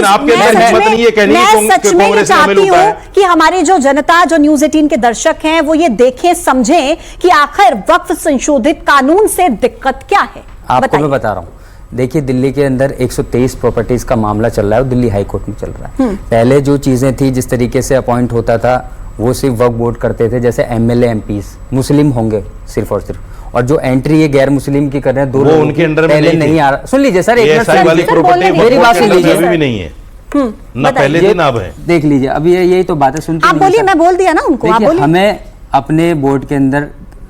आपके अंदर हिम्मत नहीं है कहने की सच में ये चाहती हूँ कि हमारी जो जनता, जो न्यूज 18 के दर्शक हैं, वो ये देखें, समझें कि आखिर वक्फ संशोधित कानून से दिक्कत क्या है। आपको मैं बता रहा हूँ, देखिए दिल्ली के अंदर 123 प्रॉपर्टीज का मामला चल रहा है और दिल्ली हाई कोर्ट में चल रहा है। पहले जो चीजें थी, जिस तरीके से अपॉइंट होता था, वो सिर्फ वक्फ बोर्ड करते थे, जैसे एमएलए एमपीज मुस्लिम होंगे सिर्फ और सिर्फ, और जो एंट्री ये गैर मुस्लिम की कर रहे हैं, दो लोग उनके अंडर पहले नहीं आ रहा। सुन लीजिए सर, एक मिनट मेरी बात सुन लीजिए, भी नहीं है ना पहले दिन अब है, देख लीजिए। अभी यही तो बात है, सुनते आप बोलिए, मैं बोल दिया ना उनको, आप बोलिए। हमें अपने बोर्ड के अंदर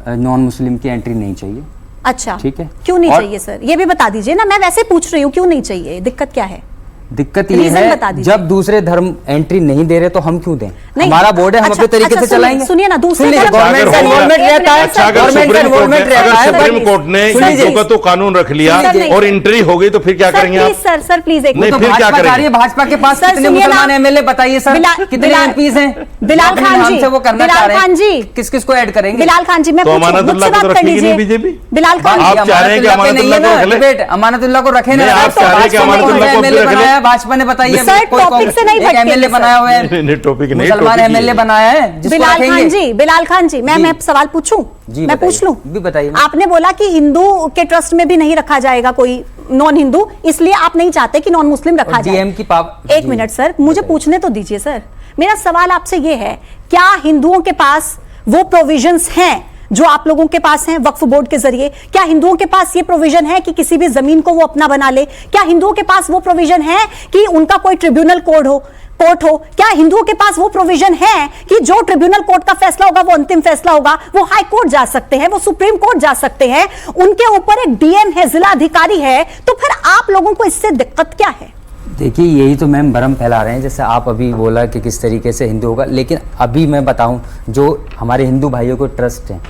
नॉन मुस्लिम की एंट्री नहीं चाहिए। अच्छा, ठीक है, क्यों नहीं चाहिए सर, ये भी बता दीजिए ना। मैं वैसे पूछ रही हूँ, क्यों नहीं चाहिए, दिक्कत क्या है? दिक्कत ये है, जब दूसरे धर्म एंट्री नहीं दे रहे तो हम क्यों दें? हमारा बोर्ड है, हम अपने तरीके से चलाएंगे। सुनिए ना, दूसरे गवर्नमेंट का इन्वॉल्वमेंट रहता है, गवर्नमेंट का इन्वॉल्वमेंट रहता है। सुप्रीम कोर्ट ने हिंदुओं का तो कानून रख लिया और एंट्री हो गई तो फिर क्या करेंगे आप? सर प्लीज एक मिनट, फिर क्या करेंगे? भाजपा के पास कितने मुसलमान एमएलए बताइए सर, कितने एमपीज हैं? बिलाल खान जी, वो करना चाह रहे हैं, जी किस किस को ऐड करेंगे? बिलाल खान जी, मैं अमानतुल्लाह को रखेगी नहीं बीजेपी? बिलाल खान जी, आप चाह रहे हैं कि अमानतुल्लाह को रख ले? अमानतुल्लाह को रखे ना, आप चाह रहे हैं कि अमानतुल्लाह को रख ले? भाजपा ने बताइए, सर टॉपिक से नहीं भटके, एमएलए बनाया हुआ है, टॉपिक नहीं, मुसलमान एमएलए बनाया है। बिलाल खान जी, मैं सवाल पूछूं? मैं पूछ लूं? भी बताइए। आपने बोला कि हिंदू के ट्रस्ट में भी नहीं रखा जाएगा कोई नॉन हिंदू, इसलिए आप नहीं चाहते कि नॉन मुस्लिम रखा जाए। एक मिनट सर, मुझे पूछने तो दीजिए सर। मेरा सवाल आपसे ये है, क्या हिंदुओं के पास वो प्रोविजंस हैं जो आप लोगों के पास हैं वक्फ बोर्ड के जरिए? क्या हिंदुओं के पास ये प्रोविजन है कि किसी भी जमीन को वो अपना बना ले? क्या हिंदुओं के पास वो प्रोविजन है कि उनका कोई ट्रिब्यूनल कोर्ट हो? क्या हिंदुओं के पास वो प्रोविजन है कि जो ट्रिब्यूनल कोर्ट का फैसला होगा, वो अंतिम फैसला होगा, वो हाई कोर्ट जा सकते हैं, वो सुप्रीम कोर्ट जा सकते हैं, उनके ऊपर एक डीएम है, जिला अधिकारी है, तो फिर आप लोगों को इससे दिक्कत क्या है? देखिए, यही तो मैम भ्रम फैला रहे हैं, जैसे आप अभी बोला कि किस तरीके से हिंदू होगा, लेकिन अभी मैं बताऊं, जो हमारे हिंदू भाइयों को ट्रस्ट है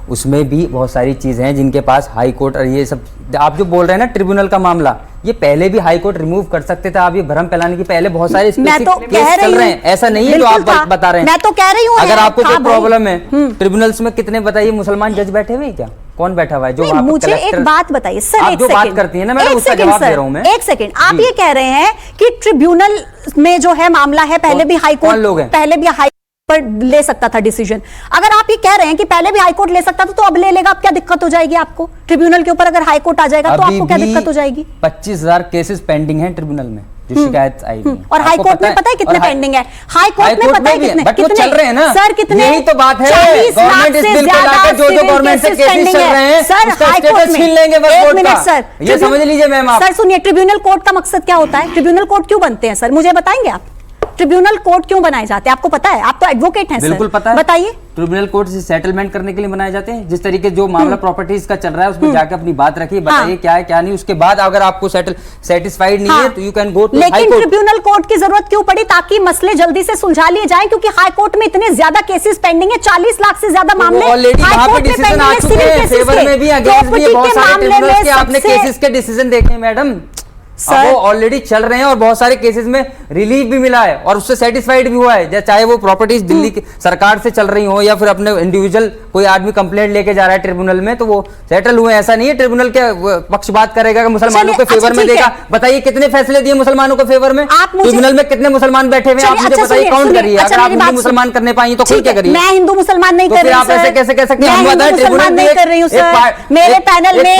उसमें भी बहुत सारी चीजें हैं जिनके पास हाई कोर्ट और ये सब, आप जो बोल रहे हैं ना ट्रिब्यूनल का मामला, ये पहले भी हाई कोर्ट रिमूव कर सकते थे। आप ये भ्रम फैलाने की पहले बहुत सारे मैं तो कह चल रहे हैं, ऐसा नहीं है जो आप बता रहे हैं। मैं तो कह रही हूँ, अगर आपको कोई प्रॉब्लम है ट्रिब्यूनल्स में, कितने बताइए मुसलमान जज बैठे हुए हैं क्या? कौन बैठा हुआ है? जो मुझे एक बात बताइए सर, आप जो बात करती है ना, मैं उसका जवाब दे रहा हूं। मैं एक सेकंड, आप ये कह रहे हैं कि ट्रिब्यूनल में जो है मामला है, पहले भी हाई कोर्ट, पहले भी हाई पर ले सकता था डिसीजन। अगर आप ये कह रहे हैं कि पहले भी हाई कोर्ट ले सकता था, तो अब ले लेगा, अब क्या दिक्कत हो जाएगी आपको? ट्रिब्यूनल के ऊपर अगर हाई कोर्ट आ जाएगा तो आपको क्या दिक्कत हो जाएगी? 25,000 केसेस पेंडिंग हैं ट्रिब्यूनल में, जो शिकायत आई है। और हाई कोर्ट में पता है कितने पेंडिंग है? हाई कोर्ट में पता है कितने? बट वो चल रहे हैं ना सर, कितने? यही तो बात है, गवर्नमेंट इस बिल को लाकर जो गवर्नमेंट से केसेस चल रहे हैं सर, हाई कोर्ट में। छीन लेंगे वक्फ बोर्ड का। सर, ये समझ लीजिए मैम आप। सर सुनिए, ट्रिब्यूनल कोर्ट का मकसद क्या होता है? ट्रिब्यूनल कोर्ट क्यों बनते हैं सर, मुझे बताएंगे आप? ट्रिब्यूनल कोर्ट क्यों बनाए जाते हैं, आपको पता है? आप तो एडवोकेट हैं। बिल्कुल पता है, बताइए। ट्रिब्यूनल कोर्ट से सेटलमेंट करने के लिए बनाए जाते हैं, जिस तरीके जो मामला प्रॉपर्टीज का चल रहा है उसमें जाकर अपनी बात रखिए, बताइए क्या है क्या नहीं, उसके बाद अगर आपको सेटिस्फाइड नहीं है तो you can go to high court. लेकिन ट्रिब्यूनल कोर्ट की जरूरत क्यों पड़ी? ताकि मसले जल्दी से सुलझा लिए जाएं, क्योंकि हाई कोर्ट में इतने ज्यादा केसेस पेंडिंग है, 40 लाख से ज्यादा मामले ऑलरेडी वहां पे डिसीजन आ चुके हैं, फेवर में भी अगेंस्ट भी बहुत सारे ट्रिब्यूनल्स के आपने केसेस के डिसीजन देखे मैडम। वो ऑलरेडी चल रहे हैं और बहुत सारे केसेस में रिलीफ भी मिला है और उससे सेटिस्फाइड भी हुआ है, चाहे वो प्रॉपर्टीज दिल्ली की सरकार से चल रही हो या फिर अपने इंडिविजुअल कोई आदमी कंप्लेंट लेके जा रहा है ट्रिब्यूनल में, तो वो सेटल हुए। ऐसा नहीं है ट्रिब्यूनल के पक्ष बात करेगा कि मुसलमानों के फेवर में देगा। बताइए कितने फैसले दिए मुसलमानों के फेवर में? ट्रिब्यूनल में कितने मुसलमान बैठे हुए हैं आप मुझे बताइए, काउंट करिए। अगर आप हिंदू मुसलमान करने पाएंगे तो खुद क्या करिए? मैं हिंदू मुसलमान नहीं कर रही, आप ऐसे कैसे कह सकते हैं? हम बताएं, ट्रिब्यूनल नहीं कर रही हूं सर, मेरे पैनल में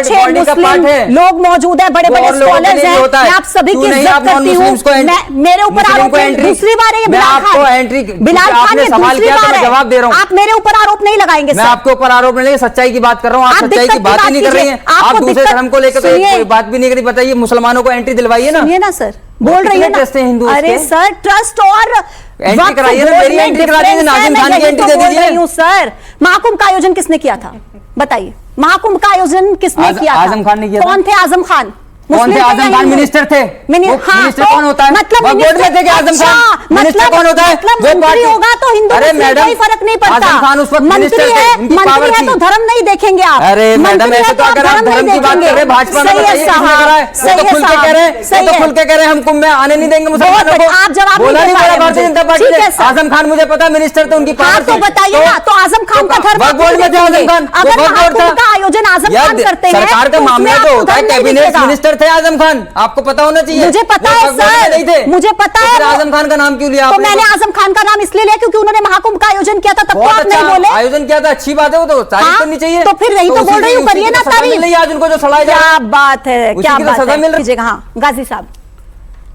6 मुस्लिम लोग मौजूद है, बड़े बड़े स्कॉलर्स हैं, आप सभी की इज्जत करती हूं। मेरे ऊपर आरोप दूसरी बार है, बिलाल खान ने सवाल किया तो मैं जवाब दे रहा हूं। आप मेरे ऊपर आरोप नहीं लगाएंगे। मैं आपके ऊपर आरोप नहीं, सच्चाई की बात कर रहा हूं। आप सच्चाई की बात ही नहीं कर रही हैं, आप दूसरे धर्म को लेकर तो कोई बात भी नहीं करी। बताइए मुसलमानों को एंट्री दिलवाइए ना। सुनिए ना सर, बोल रही है ना हिंदू। अरे सर, ट्रस्ट और एंट्री कराइए ना, मेरी एंट्री करा दीजिए, नाज़िम खान की एंट्री दे दीजिए। सर, महाकुंभ का आयोजन किसने किया था बताइए? महाकुंभ का आयोजन किसने किया था? आजम खान ने किया। कौन थे आजम खान? कौन थे आजम खान? मिनिस्टर थे। मिनिस्टर कौन होता है? मतलब बोर्ड में थे कि आजम खान मिनिस्टर कौन होता है? वो मंत्री होगा तो हिंदू मुस्लिम कोई फर्क नहीं पड़ता। आजम खान उस वक्त मंत्री है, मंत्री है तो धर्म नहीं देखेंगे आप। अरे मैडम, ऐसे तो अगर आप धर्म की बात कर रहे हैं, भाजपा में बताइए किसने करा है? वो तो खुल के कह रहे हैं, तो खुल के कह रहे हैं हम कुंभ में आने नहीं देंगे मुसलमानों को। आप जवाब बोला नहीं बोला भारतीय जनता पार्टी ने? आजम खान मुझे पता मिनिस्टर थे, उनकी पावर तो बताइए ना, तो आजम खान का धर्म बोर्ड में थे आजम खान, अगर महाकुंभ का आयोजन आजम खान करते हैं, सरकार का मामला तो होता है, कैबिनेट मिनिस्टर थे आजम खान, आपको पता होना चाहिए। मुझे पता है सर, मुझे पता है। आजम खान का नाम क्यों लिया? तो मैंने आजम खान का नाम इसलिए लिया क्योंकि उन्होंने महाकुंभ का आयोजन किया था, तब तो आप नहीं बोले। आयोजन किया था, अच्छी बात है, वो तो तारीफ करनी चाहिए। तो फिर वही तो बोल रही हूँ, करिए ना तारीफ। आज उनको जो सड़ाया जा क्या बात है, क्या बात सजा मिल है। हाँ गाजी साहब,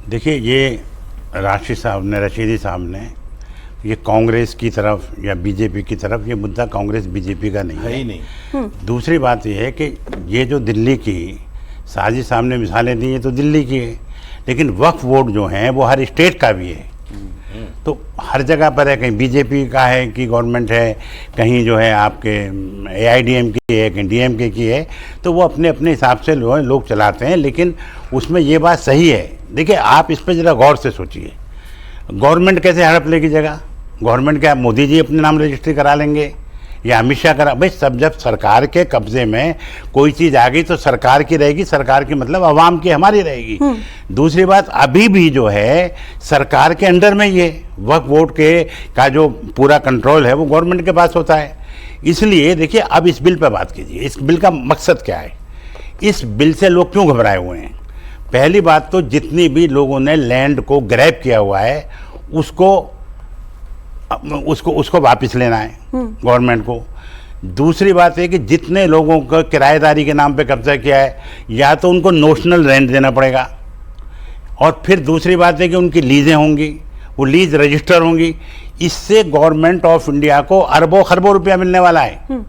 देखिए ये राशि साहब ने, रशीदी साहब ने, ये कांग्रेस की तरफ या बीजेपी की तरफ, ये मुद्दा कांग्रेस बीजेपी का नहीं है ही नहीं। दूसरी बात ये है कि ये जो दिल्ली की साजिश सामने मिसालें दी, ये तो दिल्ली की है, लेकिन वक्फ बोर्ड जो है वो हर स्टेट का भी है। तो हर जगह पर है, कहीं बीजेपी का है कि गवर्नमेंट है, कहीं जो है आपके AIDM की है, कहीं DMK की है, तो वो अपने अपने हिसाब से लोग चलाते हैं। लेकिन उसमें ये बात सही है, देखिए आप इस पर ज़रा गौर से सोचिए, गवर्नमेंट कैसे हड़प लेगी जगह? गवर्नमेंट क्या मोदी जी अपने नाम रजिस्ट्री करा लेंगे या अमित शाह करा? भाई सब जब सरकार के कब्जे में कोई चीज़ आ गई तो सरकार की रहेगी, सरकार की मतलब आवाम की, हमारी रहेगी। दूसरी बात, अभी भी जो है सरकार के अंडर में ये वक्फ बोर्ड के का जो पूरा कंट्रोल है वो गवर्नमेंट के पास होता है। इसलिए देखिए अब इस बिल पर बात कीजिए, इस बिल का मकसद क्या है, इस बिल से लोग क्यों घबराए हुए हैं? पहली बात तो जितनी भी लोगों ने लैंड को ग्रैब किया हुआ है उसको वापस लेना है गवर्नमेंट को। दूसरी बात है कि जितने लोगों को किराएदारी के नाम पे कब्जा किया है, या तो उनको नोशनल रेंट देना पड़ेगा, और फिर दूसरी बात है कि उनकी लीजें होंगी, वो लीज रजिस्टर होंगी। इससे गवर्नमेंट ऑफ इंडिया को अरबों खरबों रुपया मिलने वाला है।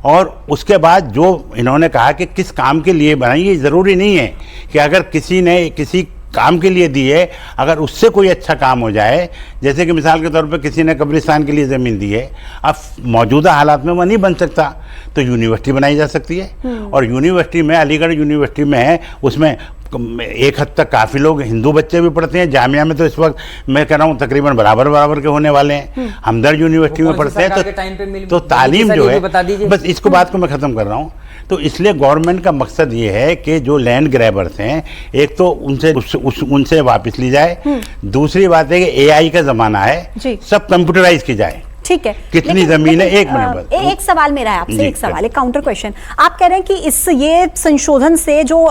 और उसके बाद जो इन्होंने कहा कि किस काम के लिए बनाई, ये ज़रूरी नहीं है कि अगर किसी ने किसी काम के लिए दी है, अगर उससे कोई अच्छा काम हो जाए, जैसे कि मिसाल के तौर पे किसी ने कब्रिस्तान के लिए ज़मीन दी है, अब मौजूदा हालात में वह नहीं बन सकता, तो यूनिवर्सिटी बनाई जा सकती है। और यूनिवर्सिटी में, अलीगढ़ यूनिवर्सिटी में है, उसमें एक हद तक काफ़ी लोग हिंदू बच्चे भी पढ़ते हैं। जामिया में तो इस वक्त मैं कह रहा हूँ तकरीबन बराबर के होने वाले हैं। हमदर्द यूनिवर्सिटी में पढ़ते हैं। तो तालीम जो है, बस इसको बात को मैं ख़त्म कर रहा हूँ। तो इसलिए गवर्नमेंट का मकसद ये है कि जो लैंड ग्रैबर्स हैं, एक तो उनसे वापस ली जाए। दूसरी बात है कि AI का ज़माना है, सब कंप्यूटराइज की जाए। ठीक है, कितनी जमीन है? एक मिनट, एक सवाल मेरा है आपसे, एक सवाल, एक काउंटर क्वेश्चन। आप कह रहे हैं कि इस ये संशोधन से जो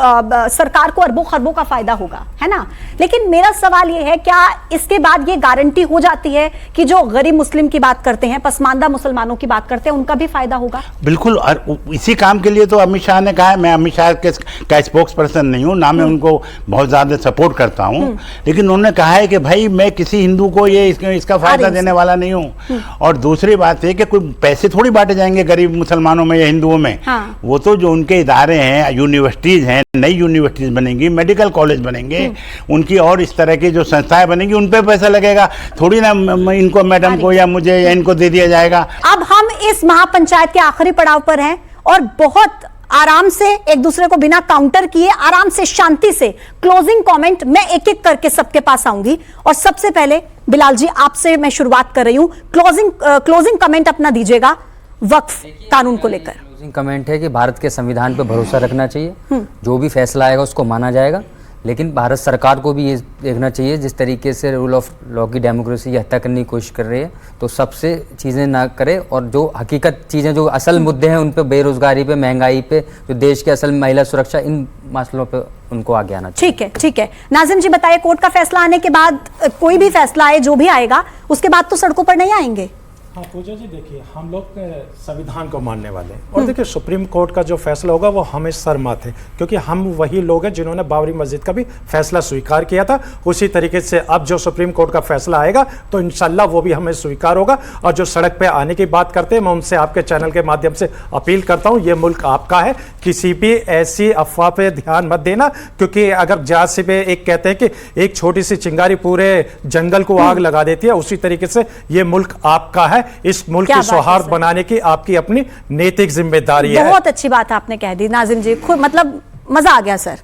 सरकार को अरबों खरबों का फायदा होगा, है ना? लेकिन मेरा सवाल ये है, क्या इसके बाद ये गारंटी हो जाती है कि जो गरीब मुस्लिम की बात करते हैं, पसमानदा मुसलमानों की बात करते हैं, उनका भी फायदा होगा? बिल्कुल। और इसी काम के लिए तो अमित शाह ने कहा है, मैं अमित शाह का स्पोक्स पर्सन नहीं हूँ, ना मैं उनको बहुत ज्यादा सपोर्ट करता हूँ, लेकिन उन्होंने कहा है कि भाई मैं किसी हिंदू को ये इसका फायदा देने वाला नहीं हूँ। और दूसरी बात है कि कोई पैसे थोड़ी बांटे जाएंगे गरीब मुसलमानों में या हिंदुओं में। वो तो जो उनके इदारे हैं, यूनिवर्सिटीज हैं, नई यूनिवर्सिटीज बनेंगी, मेडिकल कॉलेज बनेंगे, उनकी और इस तरह की जो संस्थाएं बनेंगी, उन पे पैसा लगेगा, थोड़ी ना इनको, मैडम को या मुझे या इनको दे दिया जाएगा। अब हम इस महापंचायत के आखिरी पड़ाव पर हैं और बहुत आराम से एक दूसरे को बिना काउंटर किए, आराम से, शांति से क्लोजिंग कमेंट मैं एक एक करके सबके पास आऊंगी। और सबसे पहले बिलाल जी, आपसे मैं शुरुआत कर रही हूं, क्लोजिंग कमेंट अपना दीजिएगा वक्फ कानून को लेकर। क्लोजिंग कमेंट है कि भारत के संविधान पर भरोसा रखना चाहिए, जो भी फैसला आएगा उसको माना जाएगा, लेकिन भारत सरकार को भी ये देखना चाहिए जिस तरीके से रूल ऑफ लॉ की डेमोक्रेसी हत्या करने की कोशिश कर रही है, तो सबसे चीज़ें ना करे, और जो हकीकत चीज़ें, जो असल मुद्दे हैं उन पे, बेरोजगारी पे, महंगाई पे, जो देश के असल महिला सुरक्षा, इन मसलों पे उनको आगे आना चाहिए। ठीक है, ठीक है। नाज़िम जी बताइए, कोर्ट का फैसला आने के बाद, कोई भी फैसला आए, जो भी आएगा, उसके बाद तो सड़कों पर नहीं आएंगे? हाँ पूजा जी, देखिए हम लोग संविधान को मानने वाले हैं, और देखिए सुप्रीम कोर्ट का जो फैसला होगा वो हमें सर माथे, क्योंकि हम वही लोग हैं जिन्होंने बाबरी मस्जिद का भी फैसला स्वीकार किया था। उसी तरीके से अब जो सुप्रीम कोर्ट का फैसला आएगा तो इंशाल्लाह वो भी हमें स्वीकार होगा। और जो सड़क पे आने की बात करते हैं, मैं उनसे आपके चैनल के माध्यम से अपील करता हूँ, ये मुल्क आपका है, किसी भी ऐसी अफवाह पे ध्यान मत देना, क्योंकि अगर जासी पे एक कहते हैं कि एक छोटी सी चिंगारी पूरे जंगल को आग लगा देती है, उसी तरीके से ये मुल्क आपका है। इस मुल्क की सौहार्द बनाने की आपकी अपनी नैतिक जिम्मेदारी है। बहुत अच्छी बात आपने कह दी नाज़िम जी, खुद मतलब मजा आ गया सर।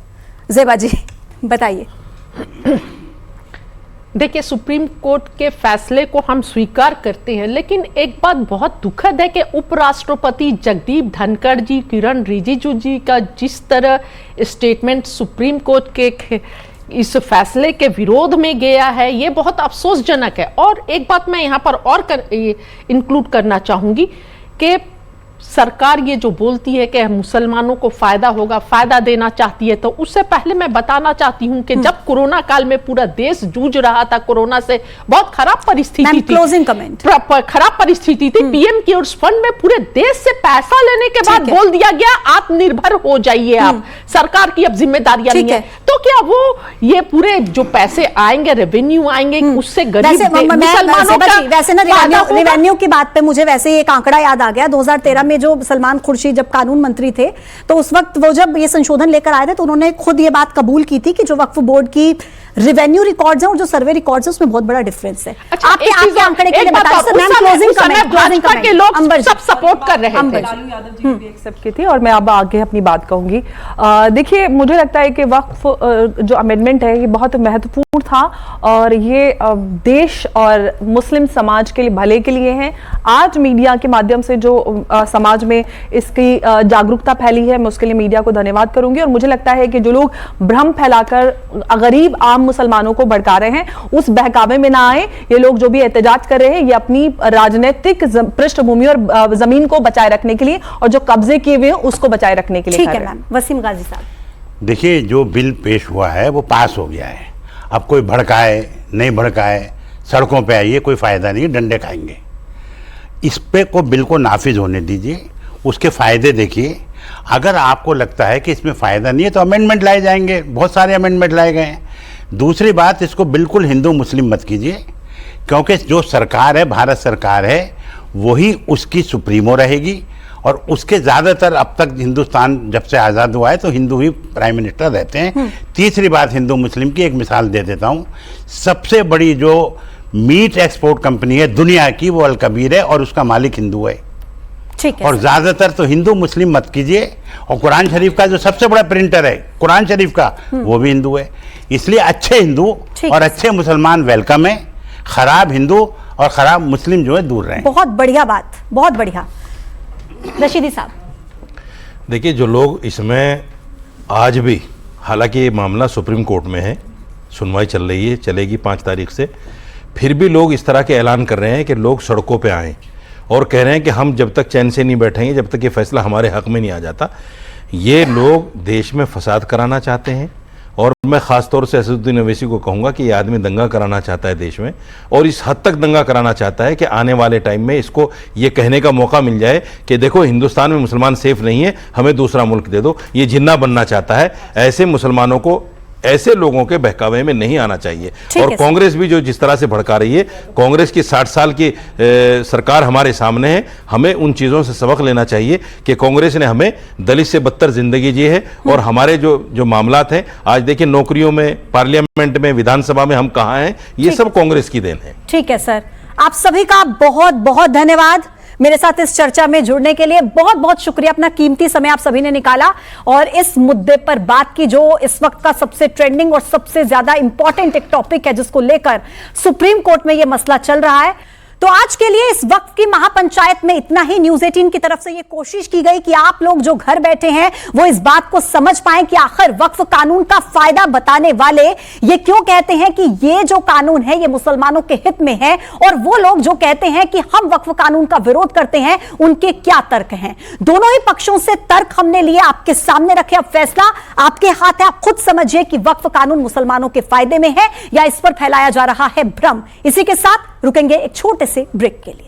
ज़ेबा जी बताइए। देखिए, सुप्रीम कोर्ट के फैसले को हम स्वीकार करते हैं, लेकिन एक बात बहुत दुखद है कि उपराष्ट्रपति जगदीप धनखड़ जी, किरण रिजिजू जी का जिस तरह स्टेटमेंट सुप्रीम कोर्ट के इस फैसले के विरोध में गया है, ये बहुत अफसोसजनक है। और एक बात मैं यहाँ पर और इंक्लूड करना चाहूँगी कि सरकार ये जो बोलती है कि मुसलमानों को फायदा होगा, फायदा देना चाहती है, तो उससे पहले मैं बताना चाहती हूं कि जब कोरोना काल में पूरा देश जूझ रहा था कोरोना से, बहुत खराब परिस्थिति थी, क्लोजिंग कमेंट, खराब परिस्थिति थी, पीएम केयर्स फंड में पूरे देश से पैसा लेने के बाद बोल दिया गया आत्मनिर्भर हो जाइए आप, सरकार की अब जिम्मेदारियां नहीं है। तो क्या वो ये पूरे जो पैसे आएंगे, रेवेन्यू आएंगे, उससे गरीब मुसलमानों का वैसे ना रेवेन्यू की बात पे मुझे वैसे एक आंकड़ा याद आ गया। 2013 में जो सलमान खुर्शीद जब कानून मंत्री थे, तो उस वक्त वो जब ये संशोधन लेकर आए थे, तो उन्होंने खुद ये बात कबूल की थी कि जो वक्फ बोर्ड की रेवेन्यू रिकॉर्ड्स हैं और जो सर्वे रिकॉर्ड्स हैं उसमें बहुत बड़ा डिफरेंस है। अच्छा, आपके आंकड़े के लिए बताइए sir, ma'am closing comment, Bhajpa के लोग सब सपोर्ट कर रहे थे, लालू यादव जी भी एक्सेप्ट की थी, और मैं अब आगे अपनी बात कहूंगी। देखिए, मुझे लगता है कि वक्फ जो अमेंडमेंट है ये बहुत महत्वपूर्ण था, और ये देश और मुस्लिम समाज के लिए भले के लिए है। आज मीडिया के माध्यम से जो समाज में इसकी जागरूकता फैली है, मैं उसके लिए मीडिया को धन्यवाद करूंगी। और मुझे लगता है कि जो लोग भ्रम फैलाकर गरीब आम मुसलमानों को भड़का रहे हैं, उस बहकावे में ना आए। ये लोग जो भी एहतजाज कर रहे हैं, ये अपनी राजनीतिक पृष्ठभूमि और जमीन को बचाए रखने के लिए, और जो कब्जे किए हुए हैं उसको बचाए रखने के लिए। ठीक है मैम। वसीम गाजी साहब, देखिए, जो बिल पेश हुआ है वो पास हो गया है। अब कोई भड़काए नहीं भड़काए, सड़कों पे आइए, कोई फायदा नहीं, डंडे खाएंगे। इस पे को बिल को नाफिज होने दीजिए, उसके फायदे देखिए। अगर आपको लगता है कि इसमें फायदा नहीं है तो अमेंडमेंट लाए जाएंगे, बहुत सारे अमेंडमेंट लाए गए हैं। दूसरी बात, इसको बिल्कुल हिंदू मुस्लिम मत कीजिए, क्योंकि जो सरकार है, भारत सरकार है, वही उसकी सुप्रीमो रहेगी, और उसके ज़्यादातर अब तक हिंदुस्तान जब से आज़ाद हुआ है तो हिंदू ही प्राइम मिनिस्टर रहते हैं। तीसरी बात, हिंदू मुस्लिम की एक मिसाल दे देता हूँ। सबसे बड़ी जो मीट एक्सपोर्ट कंपनी है दुनिया की, वो अल कबीर है, और उसका मालिक हिंदू है। ठीक है। और ज़्यादातर तो हिंदू मुस्लिम मत कीजिए। और कुरान शरीफ का जो सबसे बड़ा प्रिंटर है कुरान शरीफ का, वो भी हिंदू है। इसलिए अच्छे हिंदू और अच्छे मुसलमान वेलकम है, खराब हिंदू और खराब मुस्लिम जो है दूर रहें। बहुत बढ़िया बात, बहुत बढ़िया। रशीदी साहब, देखिए, जो लोग इसमें आज भी, हालांकि ये मामला सुप्रीम कोर्ट में है, सुनवाई चल रही है, चलेगी 5 तारीख से, फिर भी लोग इस तरह के ऐलान कर रहे हैं कि लोग सड़कों पे आएँ और कह रहे हैं कि हम जब तक चैन से नहीं बैठेंगे, जब तक ये फैसला हमारे हक में नहीं आ जाता। ये लोग देश में फसाद कराना चाहते हैं, और मैं ख़ास तौर से असदुद्दीन ओवैसी को कहूँगा कि ये आदमी दंगा कराना चाहता है देश में, और इस हद तक दंगा कराना चाहता है कि आने वाले टाइम में इसको ये कहने का मौका मिल जाए कि देखो, हिंदुस्तान में मुसलमान सेफ नहीं है, हमें दूसरा मुल्क दे दो। ये जिन्ना बनना चाहता है। ऐसे मुसलमानों को, ऐसे लोगों के बहकावे में नहीं आना चाहिए। और कांग्रेस भी जो जिस तरह से भड़का रही है, कांग्रेस की 60 साल की सरकार हमारे सामने है। हमें उन चीज़ों से सबक लेना चाहिए कि कांग्रेस ने हमें दलित से बदतर जिंदगी जी है, और हमारे जो मामलात हैं, आज देखिए नौकरियों में, पार्लियामेंट में, विधानसभा में हम कहाँ हैं, ये सब कांग्रेस की देन है। ठीक है सर, आप सभी का बहुत बहुत धन्यवाद मेरे साथ इस चर्चा में जुड़ने के लिए। बहुत बहुत शुक्रिया, अपना कीमती समय आप सभी ने निकाला और इस मुद्दे पर बात की जो इस वक्त का सबसे ट्रेंडिंग और सबसे ज्यादा इंपॉर्टेंट एक टॉपिक है, जिसको लेकर सुप्रीम कोर्ट में यह मसला चल रहा है। तो आज के लिए इस वक्त की महापंचायत में इतना ही। न्यूज़ 18 की तरफ से यह कोशिश की गई कि आप लोग जो घर बैठे हैं वो इस बात को समझ पाएं कि आखिर वक्फ कानून का फायदा बताने वाले ये क्यों कहते हैं कि ये जो कानून है ये मुसलमानों के हित में है, और वो लोग जो कहते हैं कि हम वक्फ कानून का विरोध करते हैं, उनके क्या तर्क हैं। दोनों ही पक्षों से तर्क हमने लिए, आपके सामने रखे। अब फैसला आपके हाथ है, आप खुद समझिए कि वक्फ कानून मुसलमानों के फायदे में है या इस पर फैलाया जा रहा है भ्रम। इसी के साथ रुकेंगे एक छोटे से ब्रेक के लिए।